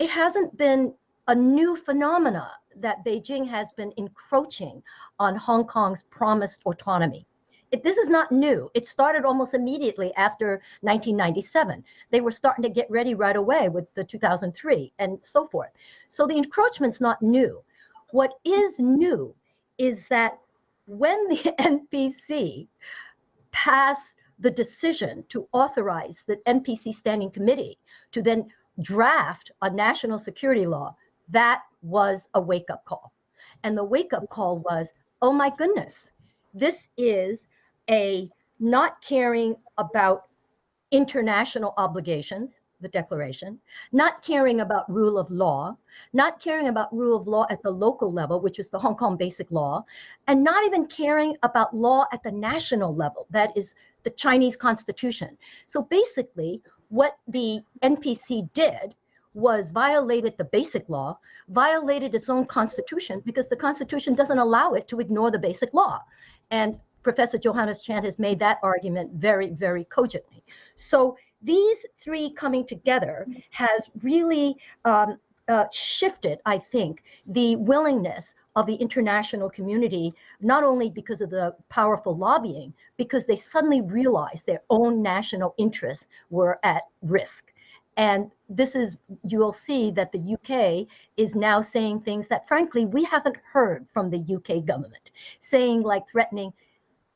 it hasn't been a new phenomena that Beijing has been encroaching on Hong Kong's promised autonomy. This is not new. It started almost immediately after 1997. They were starting to get ready right away with the 2003 and so forth. So the encroachment's not new. What is new is that when the NPC passed the decision to authorize the NPC Standing Committee to then draft a national security law, that was a wake-up call. And the wake-up call was, oh my goodness, this is a not caring about international obligations, the declaration, not caring about rule of law, not caring about rule of law at the local level, which is the Hong Kong Basic Law, and not even caring about law at the national level, that is the Chinese Constitution. So basically, what the NPC did was violated the basic law, violated its own constitution, because the constitution doesn't allow it to ignore the basic law. And Professor Johannes Chan has made that argument very, very cogently. So these three coming together has really shifted, I think, the willingness of the international community, not only because of the powerful lobbying, because they suddenly realized their own national interests were at risk. And this is, you'll see that the UK is now saying things that, frankly, we haven't heard from the UK government, saying, like, threatening,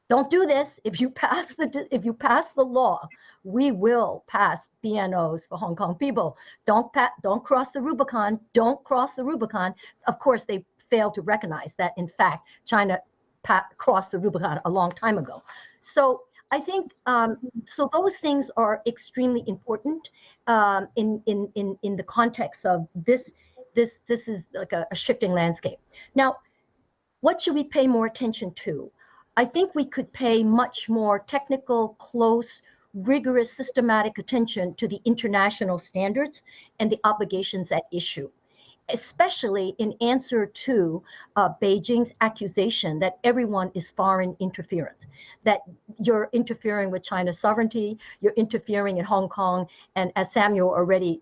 don't do this. If you pass the law, we will pass BNOs for Hong Kong people. Don't cross the Rubicon. Don't cross the Rubicon. Of course, they failed to recognize that, in fact, China crossed the Rubicon a long time ago. So I think so. Those things are extremely important in the context of this. This is like a shifting landscape. Now, what should we pay more attention to? I think we could pay much more technical, close, rigorous, systematic attention to the international standards and the obligations at issue, especially in answer to Beijing's accusation that everyone is foreign interference, that you're interfering with China's sovereignty, you're interfering in Hong Kong, and as Samuel already,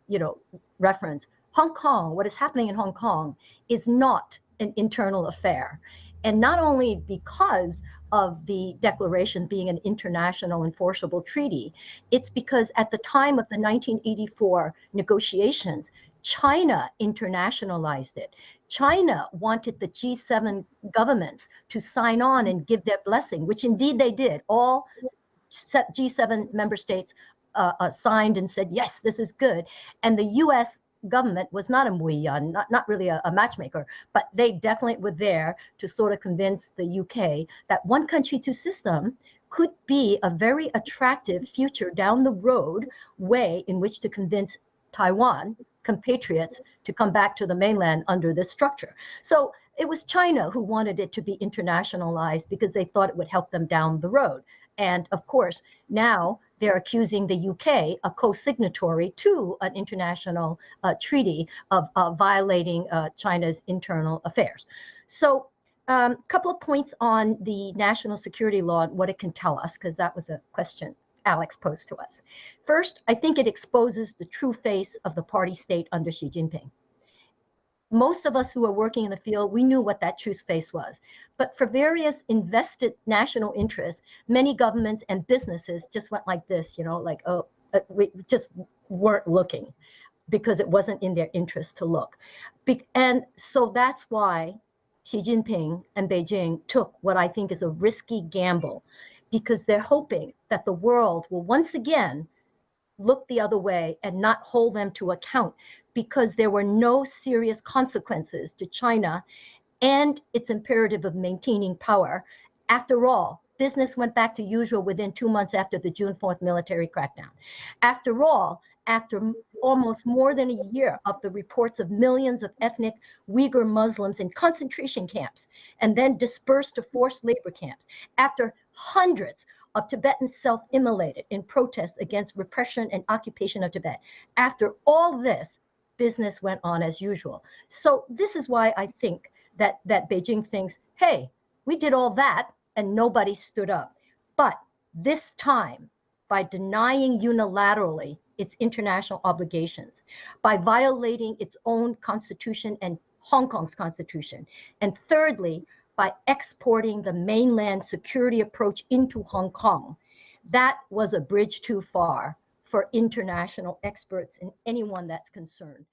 referenced, Hong Kong, what is happening in Hong Kong is not an internal affair. And not only because of the declaration being an international enforceable treaty, it's because at the time of the 1984 negotiations, China internationalized it. China wanted the G7 governments to sign on and give their blessing, which indeed they did. All G7 member states signed and said, yes, this is good. And the US government was not a muiyan, not really a matchmaker, but they definitely were there to sort of convince the UK that one country, two system could be a very attractive future down the road way in which to convince Taiwan compatriots to come back to the mainland under this structure. So it was China who wanted it to be internationalized because they thought it would help them down the road. And of course, now they're accusing the UK, a co-signatory to an international treaty, of violating China's internal affairs. So a couple of points on the national security law and what it can tell us, because that was a question Alex posed to us. First, I think it exposes the true face of the party state under Xi Jinping. Most of us who are working in the field, we knew what that true face was. But for various invested national interests, many governments and businesses just went like this, like, oh, we just weren't looking because it wasn't in their interest to look. And so that's why Xi Jinping and Beijing took what I think is a risky gamble, because they're hoping that the world will once again look the other way and not hold them to account, because there were no serious consequences to China and its imperative of maintaining power. After all, business went back to usual within 2 months after the June 4th military crackdown. After all, after almost more than a year of the reports of millions of ethnic Uyghur Muslims in concentration camps and then dispersed to forced labor camps, after hundreds of Tibetans self-immolated in protest against repression and occupation of Tibet, after all this, business went on as usual. So this is why I think that Beijing thinks, hey, we did all that and nobody stood up. But this time, by denying unilaterally its international obligations, by violating its own constitution and Hong Kong's constitution. And thirdly, by exporting the mainland security approach into Hong Kong. That was a bridge too far for international experts and anyone that's concerned.